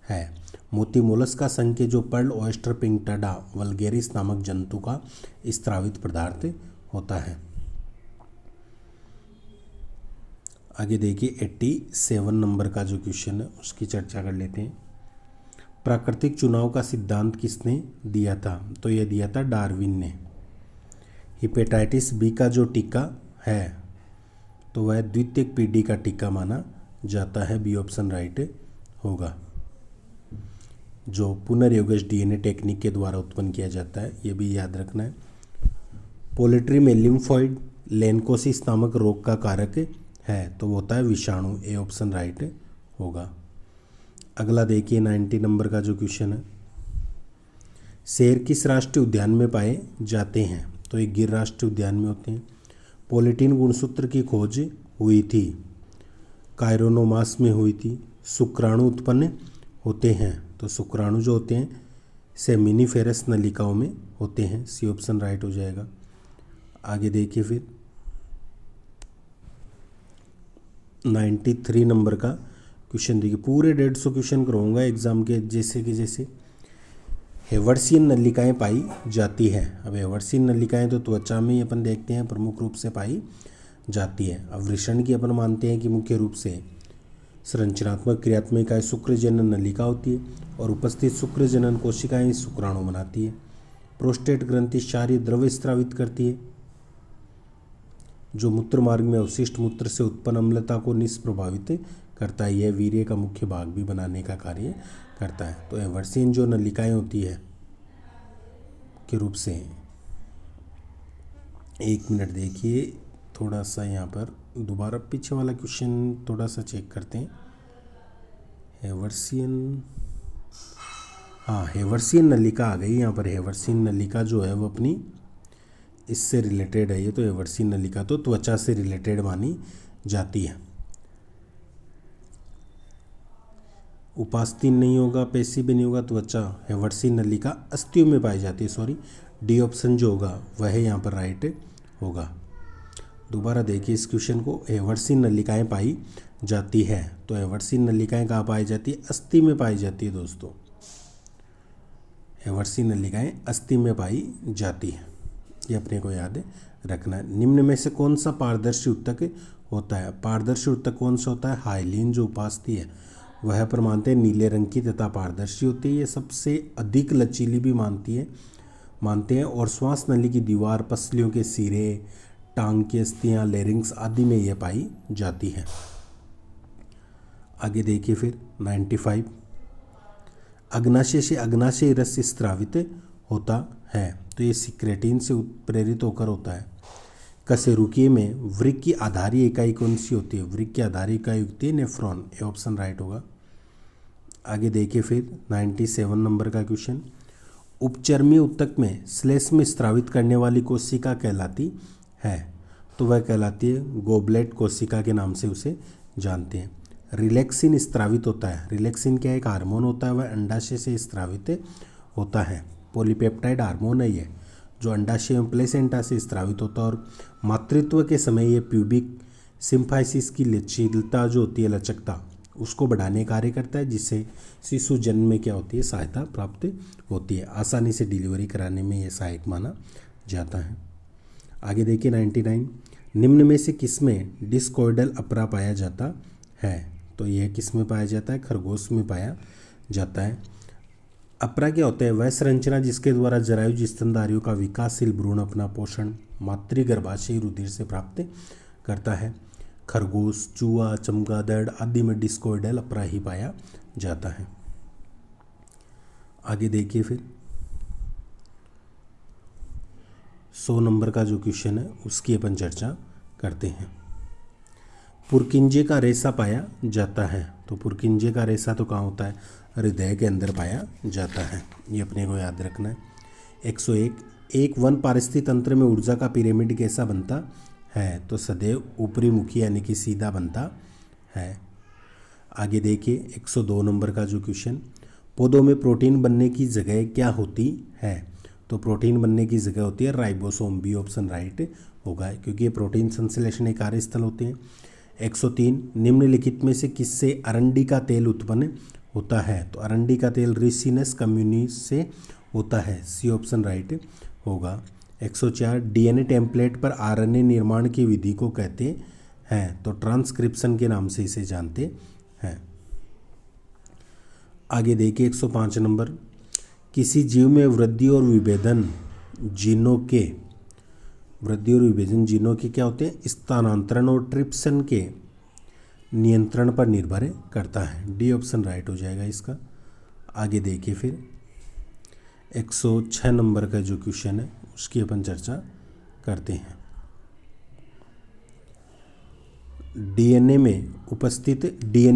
है। मोती मोलस्क का संघ के जो पर्ल ऑयस्टर पिंकटाडा वल्गेरिस नामक जंतु का स्रावित पदार्थ होता है। आगे देखिए 87 नंबर का जो क्वेश्चन है उसकी चर्चा कर लेते हैं। प्राकृतिक चुनाव का सिद्धांत किसने दिया था? तो यह दिया था डार्विन ने। हेपेटाइटिस बी का जो टीका है तो वह द्वितीयक पीढ़ी का टीका माना जाता है। बी ऑप्शन राइट होगा। जो पुनर्योगज डीएनए टेक्निक के द्वारा उत्पन्न किया जाता है, ये भी याद रखना है। पोल्ट्री में लिम्फोइड लेनकोसिस नामक रोग का कारक है, तो वो होता है विषाणु। ए ऑप्शन राइट होगा। अगला देखिए 90 नंबर का जो क्वेश्चन है, शेर किस राष्ट्रीय उद्यान में पाए जाते हैं? तो ये गिर राष्ट्रीय उद्यान में होते हैं। पोलिटीन गुणसूत्र की खोज हुई थी, कायरोनोमास में हुई थी। शुक्राणु उत्पन्न होते हैं, तो शुक्राणु जो होते हैं सेमिनिफेरस नलिकाओं में होते हैं। सी ऑप्शन राइट हो जाएगा। आगे देखिए फिर 93 नंबर का क्वेश्चन देखिए। पूरे 150 क्वेश्चन करवाऊंगा एग्जाम के, जैसे कि जैसे हेवर्सियन नलिकाएं पाई जाती है। अब हेवर्सियन नलिकाएं तो त्वचा में ही अपन देखते हैं प्रमुख रूप से पाई जाती है। अब वृषण की अपन मानते हैं कि मुख्य रूप से संरचनात्मक क्रियात्मक इकाई शुक्रजनन नलिका होती है और उपस्थित शुक्रजनन कोशिकाएं शुक्राणु बनाती है। प्रोस्टेट ग्रंथि क्षारीय द्रव्य स्रावित करती है, जो मूत्र मार्ग में अवशिष्ट मूत्र से उत्पन्न अम्लता को निष्प्रभावित करता है। यह वीर्य का मुख्य भाग भी बनाने का कार्य करता है। तो हेवर्सियन जो नलिकाएं होती है के रूप से, एक मिनट देखिए थोड़ा सा यहाँ पर दोबारा पीछे वाला क्वेश्चन थोड़ा सा चेक करते हैं। हेवर्सियन, हाँ हेवर्सियन नलिका आ गई यहाँ पर। हेवर्सियन नलिका जो है वो अपनी इससे रिलेटेड है। ये तो हेवर्सियन नलिका तो त्वचा से रिलेटेड मानी जाती है। उपास्तीन नहीं होगा, पेशी भी नहीं होगा, त्वचा। हेवर्सियन नलिका अस्थियों में पाई जाती है। सॉरी, डी ऑप्शन जो होगा वह यहाँ पर राइट होगा। दोबारा देखिए इस क्वेश्चन को। हेवर्सियन नलिकाएं पाई जाती है, तो हेवर्सियन नलिकाएं कहाँ पाई जाती है? अस्थि में पाई जाती है दोस्तों। हेवर्सियन नलिकाएं अस्थि में पाई जाती है, ये अपने को याद रखना है। निम्न में से कौन सा पारदर्शी उत्तक होता है? पारदर्शी उत्तक कौन सा होता है? हाइलिन जो उपास्थि है वह पर मानते हैं नीले रंग की तथा पारदर्शी होती है। ये सबसे अधिक लचीली भी मानते हैं और श्वास नली की दीवार, पसलियों के सिरे, टांग की अस्थियाँ, लेरिंग्स आदि में यह पाई जाती है। आगे देखिए फिर 95, अग्नाशय से अग्नाशय रस स्रावित होता है, तो ये सिक्रेटिन से प्रेरित होकर होता है। कशेरुकीय में वृक्क की आधारी इकाई कौन सी होती है? वृक्क की आधारी इकाई होती है नेफ्रॉन। ये ऑप्शन राइट होगा। आगे देखिए फिर 97 नंबर का क्वेश्चन, उपचर्मी उत्तक में श्लेष्म स्रावित करने वाली कोशिका कहलाती है, तो वह कहलाती है गोबलेट कोशिका के नाम से उसे जानते हैं। रिलैक्सिन स्रावित होता है। रिलैक्सिन क्या एक हार्मोन होता है, वह अंडाशय से स्रावित होता है। पॉलीपेप्टाइड हार्मोन है ये, जो अंडाशय में प्लेसेंटा से स्रावित होता है और मातृत्व के समय ये प्यूबिक सिम्फाइसिस की लचीलता जो होती है, लचकता, उसको बढ़ाने का कार्य करता है, जिससे शिशु जन्म में क्या होती है? सहायता प्राप्त होती है। आसानी से डिलीवरी कराने में यह सहायक माना जाता है। आगे देखिए 99, निम्न में से किसमें डिस्कोइडल अपरा पाया जाता है? तो यह किस में पाया जाता है? खरगोश में पाया जाता है। अपरा क्या होता है? वह संरचना जिसके द्वारा जरायुज स्तनधारियों का विकासशील भ्रूण अपना पोषण मातृगर्भाशयी रुधिर से प्राप्त करता है। खरगोश, चूहा, चमगादड़ आदि में डिस्कोइडल अपरा ही पाया जाता है। आगे देखिए फिर 100 नंबर का जो क्वेश्चन है उसकी अपन चर्चा करते हैं। पुरकिंजे का रेशा पाया जाता है, तो पुरकिंजे का रेशा तो कहाँ होता है? हृदय के अंदर पाया जाता है, ये अपने को याद रखना है। 101, एक वन पारिस्थितिक तंत्र में ऊर्जा का पिरामिड कैसा बनता है? तो सदैव ऊपरी मुखी यानी कि सीधा बनता है। आगे देखिए 102 नंबर का जो क्वेश्चन, पौधों में प्रोटीन बनने की जगह क्या होती है? तो प्रोटीन बनने की जगह होती है राइबोसोम। बी ऑप्शन राइट होगा, क्योंकि ये प्रोटीन संश्लेषण के कार्यस्थल होते हैं। 103, निम्नलिखित में से किससे अरंडी का तेल उत्पन्न होता है? तो अरंडी का तेल रिसिनस कम्युनिस से होता है। सी ऑप्शन राइट होगा। 104, डीएनए टेम्पलेट पर आरएनए निर्माण की विधि को कहते हैं? तो ट्रांसक्रिप्शन के नाम से इसे जानते हैं। आगे देखिए 105 नंबर, किसी जीव में वृद्धि और विभेदन जीनों के वृद्धि और विभाजन जीनों के क्या होते हैं, स्थानांतरण और ट्रिप्सन के नियंत्रण पर निर्भर करता है। डी ऑप्शन राइट हो जाएगा इसका। आगे देखिए फिर 106 नंबर का जो क्वेश्चन है उसकी अपन चर्चा करते हैं। डीएनए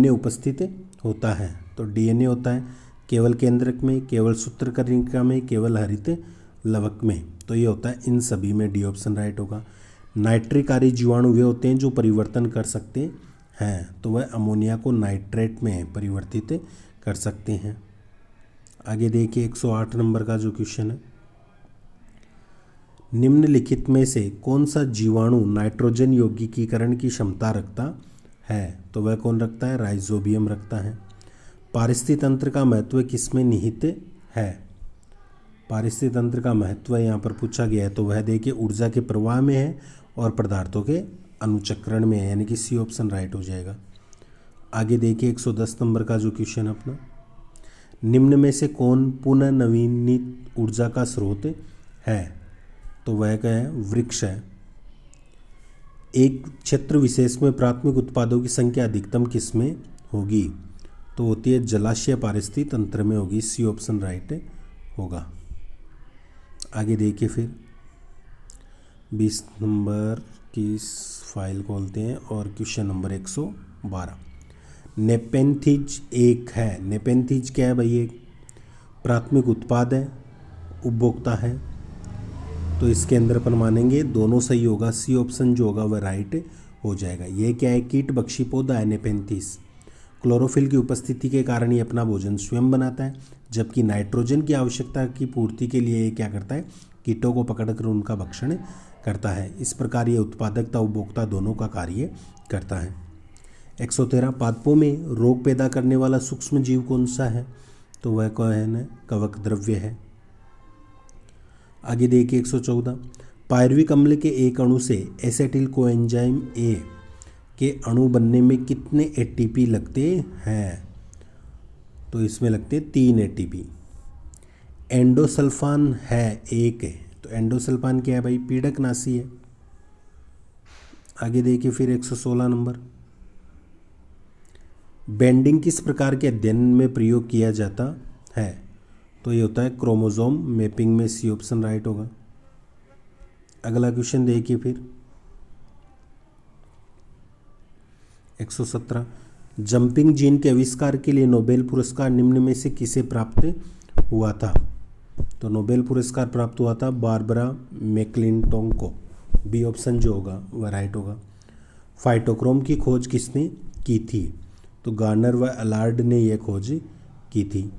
उपस्थित होता है। तो डीएनए होता है केवल केंद्रक में, केवल सूत्रकर्णिका में, केवल हरित लवक में। तो ये होता है इन सभी में। डी ऑप्शन राइट होगा। नाइट्रिककारी जीवाणु वे होते हैं जो परिवर्तन कर सकते हैं। तो वह अमोनिया को नाइट्रेट में परिवर्तित कर सकते हैं। आगे देखिए 108 नंबर का जो क्वेश्चन है, निम्नलिखित में से कौन सा जीवाणु नाइट्रोजन यौगिकीकरण की क्षमता रखता है? तो वह कौन रखता है? राइजोबियम रखता है। पारिस्थितिक तंत्र का महत्व किसमें निहित है? पारिस्थितिक तंत्र का महत्व यहाँ पर पूछा गया है। तो वह देखिए ऊर्जा के प्रवाह में है और पदार्थों के अनुचक्रण में है, यानी कि सी ऑप्शन राइट हो जाएगा। आगे देखिए 110 नंबर का जो क्वेश्चन अपना, निम्न में से कौन पुनः नवीनित ऊर्जा का स्रोत है? तो वह क्या है? वृक्ष है। एक क्षेत्र विशेष में प्राथमिक उत्पादों की संख्या अधिकतम किसमें होगी? तो होती है जलाशय पारिस्थितिक तंत्र में होगी। सी ऑप्शन राइट होगा। आगे देखिए फिर 20 नंबर की फाइल खोलते हैं और क्वेश्चन नंबर 112। नेपेंथिज एक है। नेपेंथिज क्या है भाई? एक प्राथमिक उत्पाद है, उपभोक्ता है। तो इसके अंदर अपन मानेंगे दोनों सही होगा। सी ऑप्शन जो होगा वह राइट हो जाएगा। यह क्या है? कीट बक्षी पौधा है नेपेंथिस। क्लोरोफिल की उपस्थिति के कारण ये अपना भोजन स्वयं बनाता है, जबकि नाइट्रोजन की आवश्यकता की पूर्ति के लिए ये क्या करता है? कीटों को पकड़कर उनका भक्षण करता है। इस प्रकार ये उत्पादकता उपभोक्ता दोनों का कार्य करता है। 113 पादपों में रोग पैदा करने वाला सूक्ष्म जीव कौन सा है? तो वह कौन है? कवक द्रव्य है। आगे देखिए 114 पायरुविक अम्ल के एक अणु से एसेटिल कोएंजाइम ए के अणु बनने में कितने एटीपी लगते हैं? तो इसमें लगते 3 एटीपी। एंडोसल्फान है एक है। तो एंडोसल्फान क्या है भाई? पीड़कनाशी है। आगे देखिए फिर 116 नंबर, बेंडिंग किस प्रकार के अध्ययन में प्रयोग किया जाता है? तो ये होता है क्रोमोसोम मैपिंग में। सी ऑप्शन राइट होगा। अगला क्वेश्चन देखिए फिर 117 जंपिंग जीन के आविष्कार के लिए नोबेल पुरस्कार निम्न में से किसे प्राप्त हुआ था? तो नोबेल पुरस्कार प्राप्त हुआ था बारबरा मैक्लिंटोक को। बी ऑप्शन जो होगा वह राइट होगा। फाइटोक्रोम की खोज किसने की थी? तो गार्नर व अलार्ड ने यह खोज की थी।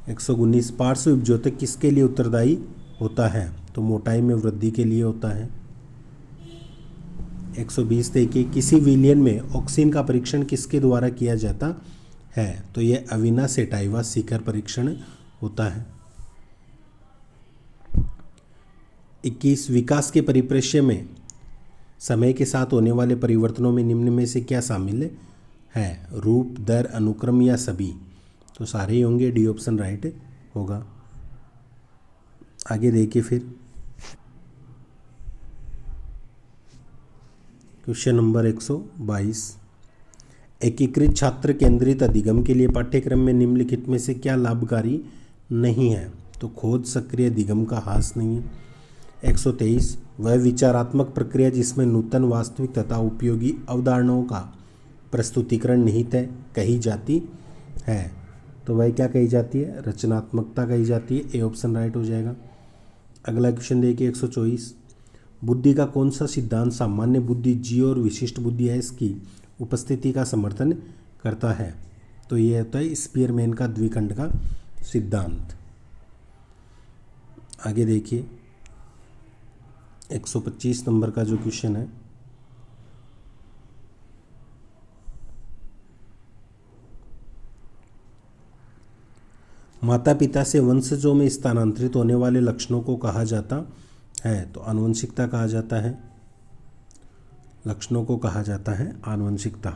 119 पार्श्व विभजोतक किसके लिए उत्तरदायी होता है? तो मोटाई में वृद्धि के लिए होता है। 120 देखिए किसी विलियन में ऑक्सीजन का परीक्षण किसके द्वारा किया जाता है? तो यह अविना सेटाइवा शिखर परीक्षण होता है। 21 विकास के परिप्रेक्ष्य में समय के साथ होने वाले परिवर्तनों में निम्न में से क्या शामिल है? रूप, दर, अनुक्रम या सभी? तो सारे ही होंगे। डी ऑप्शन राइट होगा। आगे देखिए फिर क्वेश्चन नंबर 122 एकीकृत छात्र केंद्रित अधिगम के लिए पाठ्यक्रम में निम्नलिखित में से क्या लाभकारी नहीं है? तो खोज, सक्रिय अधिगम का ह्रास नहीं है। 123 वह विचारात्मक प्रक्रिया जिसमें नूतन, वास्तविक तथा उपयोगी अवधारणाओं का प्रस्तुतिकरण निहित है कही जाती है? तो वह क्या कही जाती है? रचनात्मकता कही जाती है। ए ऑप्शन राइट हो जाएगा। अगला क्वेश्चन देखिए 124 बुद्धि का कौन सा सिद्धांत सामान्य बुद्धि जी और विशिष्ट बुद्धि है इसकी उपस्थिति का समर्थन करता है? तो यह होता है स्पीयरमैन का द्विखंड का सिद्धांत। आगे देखिए 125 नंबर का जो क्वेश्चन है, माता पिता से वंशजों में स्थानांतरित होने वाले लक्षणों को कहा जाता है? तो आनुवंशिकता कहा जाता है। लक्षणों को कहा जाता है आनुवंशिकता,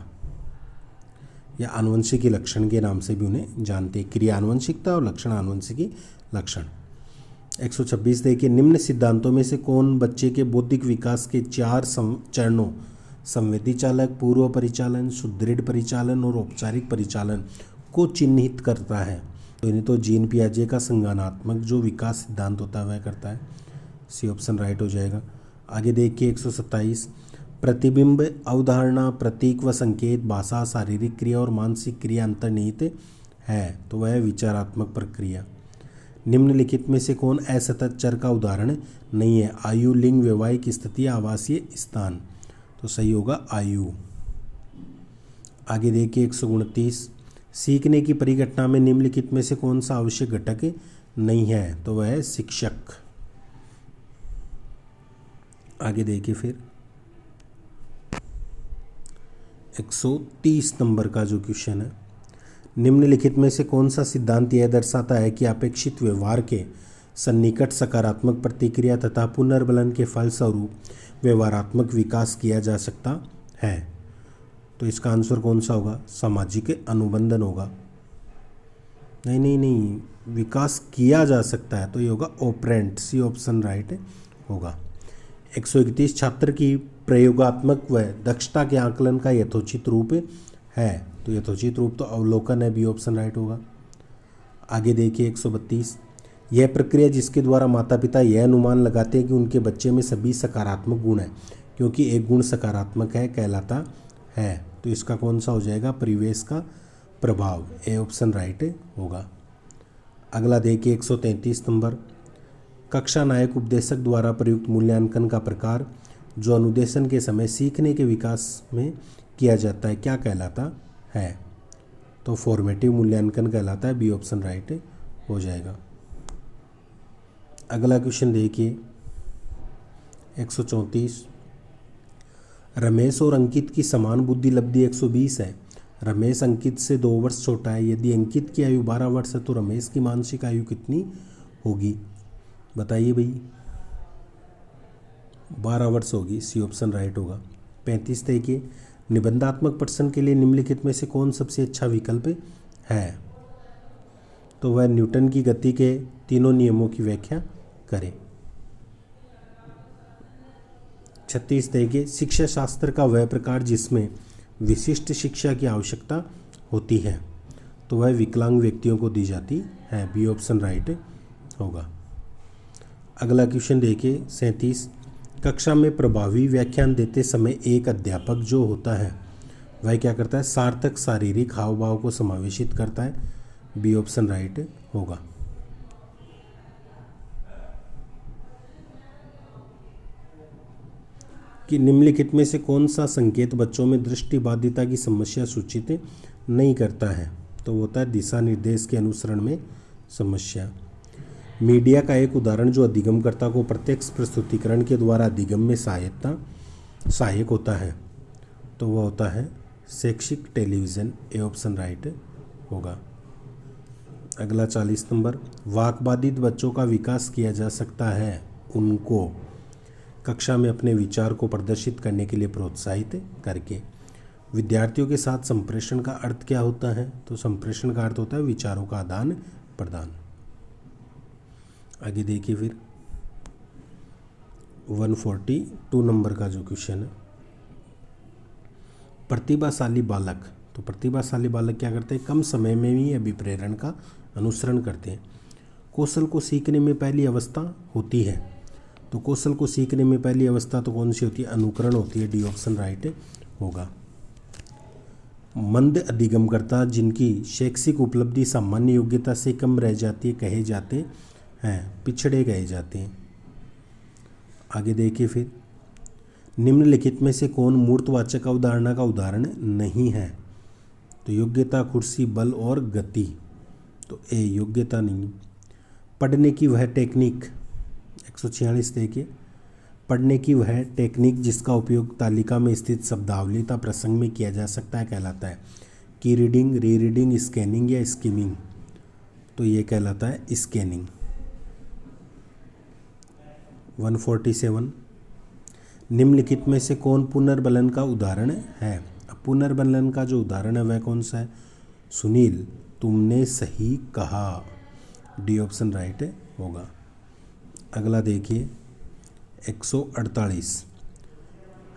या आनुवंशिकी लक्षण के नाम से भी उन्हें जानते हैं। क्रिया आनुवंशिकता और लक्षण आनुवंशिकी लक्षण। 126 देखिए, निम्न सिद्धांतों में से कौन बच्चे के बौद्धिक विकास के 4 चरणों संवेदी चालक, पूर्व परिचालन, सुदृढ़ परिचालन और औपचारिक परिचालन को चिन्हित करता है? तो इन्हें तो जीन पियाजे का संज्ञानात्मक जो विकास सिद्धांत होता है वह करता है। सी ऑप्शन राइट हो जाएगा। आगे देखिए 127, प्रतिबिंब, अवधारणा, प्रतीक व संकेत, भाषा, शारीरिक क्रिया और मानसिक क्रिया अंतर्निहित है, तो वह विचारात्मक प्रक्रिया। निम्नलिखित में से कौन असतत चर का उदाहरण नहीं है? आयु, लिंग, वैवाहिक स्थिति, आवासीय स्थान, तो सही होगा आयु। आगे देखिए 129, सीखने की परिघटना में निम्नलिखित में से कौन सा आवश्यक घटक नहीं है? तो वह है शिक्षक। आगे देखिए फिर 130 नंबर का जो क्वेश्चन है, निम्नलिखित में से कौन सा सिद्धांत यह दर्शाता है कि अपेक्षित व्यवहार के सन्निकट सकारात्मक प्रतिक्रिया तथा पुनर्बलन के फलस्वरूप व्यवहारात्मक विकास किया जा सकता है? तो इसका आंसर कौन सा होगा? सामाजिक अनुबंधन होगा। नहीं, विकास किया जा सकता है तो ये होगा ऑपरेंट। सी ऑप्शन राइट होगा। 131, छात्र की प्रयोगात्मक व दक्षता के आकलन का यथोचित रूप है, तो यथोचित रूप तो अवलोकन है। बी ऑप्शन राइट होगा। आगे देखिए 132, यह प्रक्रिया जिसके द्वारा माता पिता यह अनुमान लगाते हैं कि उनके बच्चे में सभी सकारात्मक गुण हैं क्योंकि एक गुण सकारात्मक है कहलाता है, तो इसका कौन सा हो जाएगा? परिवेश का प्रभाव। ए ऑप्शन राइट होगा। अगला देखिए 133 नंबर, कक्षा नायक उपदेशक द्वारा प्रयुक्त मूल्यांकन का प्रकार जो अनुदेशन के समय सीखने के विकास में किया जाता है क्या कहलाता है? तो फॉर्मेटिव मूल्यांकन कहलाता है। बी ऑप्शन राइट हो जाएगा। अगला क्वेश्चन देखिए 134, रमेश और अंकित की समान बुद्धि लब्धि 120 है। रमेश अंकित से 2 वर्ष छोटा है। यदि अंकित की आयु 12 वर्ष है तो रमेश की मानसिक आयु कितनी होगी? बताइए भाई। 12 वर्ष होगी। सी ऑप्शन राइट होगा। 35 देखिए, निबंधात्मक प्रश्न के लिए निम्नलिखित में से कौन सबसे अच्छा विकल्प है? तो वह न्यूटन की गति के तीनों नियमों की व्याख्या करें। 36 देखिए, शिक्षा शास्त्र का वह प्रकार जिसमें विशिष्ट शिक्षा की आवश्यकता होती है, तो वह विकलांग व्यक्तियों को दी जाती है। बी ऑप्शन राइट होगा। अगला क्वेश्चन देखिए 37, कक्षा में प्रभावी व्याख्यान देते समय एक अध्यापक जो होता है वह क्या करता है? सार्थक शारीरिक हाव भाव को समावेशित करता है। बी ऑप्शन राइट होगा। कि निम्नलिखित में से कौन सा संकेत बच्चों में दृष्टिबाधिता की समस्या सूचित नहीं करता है? तो वो होता है दिशा निर्देश के अनुसरण में समस्या। मीडिया का एक उदाहरण जो अधिगमकर्ता को प्रत्यक्ष प्रस्तुतिकरण के द्वारा अधिगम में सहायक होता है, तो वह होता है शैक्षिक टेलीविज़न। ए ऑप्शन राइट होगा। अगला 40 नंबर, वाकबाधित बच्चों का विकास किया जा सकता है उनको कक्षा में अपने विचार को प्रदर्शित करने के लिए प्रोत्साहित करके। विद्यार्थियों के साथ संप्रेषण का अर्थ क्या होता है? तो संप्रेषण का अर्थ होता है विचारों का आदान प्रदान। आगे देखिए फिर 142 नंबर का जो क्वेश्चन है, प्रतिभाशाली बालक। तो प्रतिभाशाली बालक क्या करते हैं? कम समय में ही अभिप्रेरण का अनुसरण करते हैं। कौशल को सीखने में पहली अवस्था होती है, तो कौशल को सीखने में पहली अवस्था तो कौन सी होती है? अनुकरण होती है। डी ऑप्शन राइट होगा। मंद अधिगमकर्ता जिनकी शैक्षिक उपलब्धि सामान्य योग्यता से कम रह जाती है कहे जाते हैं पिछड़े कहे जाते हैं। आगे देखिए फिर, निम्नलिखित में से कौन मूर्तवाचक अवधारणा का उदाहरण नहीं है? तो योग्यता, कुर्सी, बल और गति, तो ए योग्यता नहीं। पढ़ने की वह टेक्निक 146 देखिए, पढ़ने की वह टेक्निक जिसका उपयोग तालिका में स्थित शब्दावली तथा प्रसंग में किया जा सकता है कहलाता है की रीडिंग, री रीडिंग, स्कैनिंग या स्किमिंग, तो ये कहलाता है स्कैनिंग। 147, निम्नलिखित में से कौन पुनर्बलन का उदाहरण है? अब पुनर्बलन का जो उदाहरण है वह कौन सा है? सुनील, तुमने सही कहा। डी ऑप्शन राइट होगा। अगला देखिए 148।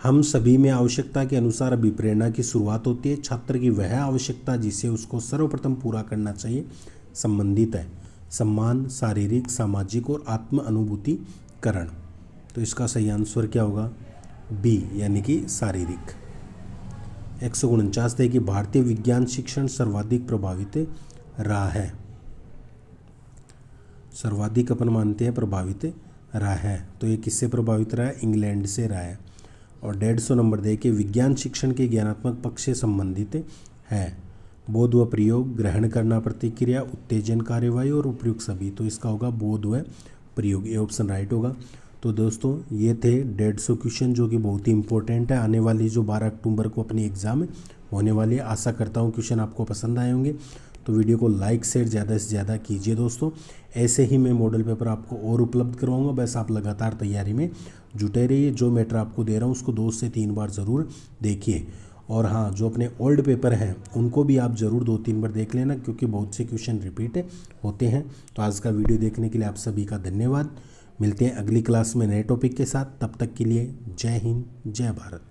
हम सभी में आवश्यकता के अनुसार अभिप्रेरणा की शुरुआत होती है। छात्र की वह आवश्यकता जिसे उसको सर्वप्रथम पूरा करना चाहिए संबंधित है सम्मान, शारीरिक, सामाजिक और आत्म अनुभूतिकरण। तो इसका सही आंसर क्या होगा? बी, यानी कि शारीरिक। 149 देखिए भारतीय विज्ञान शिक्षण सर्वाधिक प्रभावित रहा है। सर्वाधिक अपन मानते हैं प्रभावित रहा है, तो ये किससे प्रभावित रहा है? इंग्लैंड से रहा है। और 150 नंबर देखिए विज्ञान शिक्षण के ज्ञानात्मक पक्ष से संबंधित है बोध व प्रयोग, ग्रहण करना, प्रतिक्रिया, उत्तेजन, कार्यवाही और उपयुक्त सभी। तो इसका होगा बोध व प्रयोग, ये ऑप्शन राइट होगा। तो दोस्तों ये थे 150 क्वेश्चन जो कि बहुत ही इंपॉर्टेंट है आने वाली जो 12 अक्टूबर को अपनी एग्ज़ाम होने वाली है। आशा करता हूँ क्वेश्चन आपको पसंद आए होंगे। तो वीडियो को लाइक शेयर ज़्यादा से ज़्यादा कीजिए दोस्तों। ऐसे ही मैं मॉडल पेपर आपको और उपलब्ध करवाऊंगा, बस आप लगातार तैयारी में जुटे रहिए। जो मैटर आपको दे रहा हूँ उसको 2 से 3 बार ज़रूर देखिए। और हाँ, जो अपने ओल्ड पेपर हैं उनको भी आप ज़रूर 2-3 बार देख लेना, क्योंकि बहुत से क्वेश्चन रिपीट होते हैं। तो आज का वीडियो देखने के लिए आप सभी का धन्यवाद। मिलते हैं अगली क्लास में नए टॉपिक के साथ। तब तक के लिए जय हिंद, जय भारत।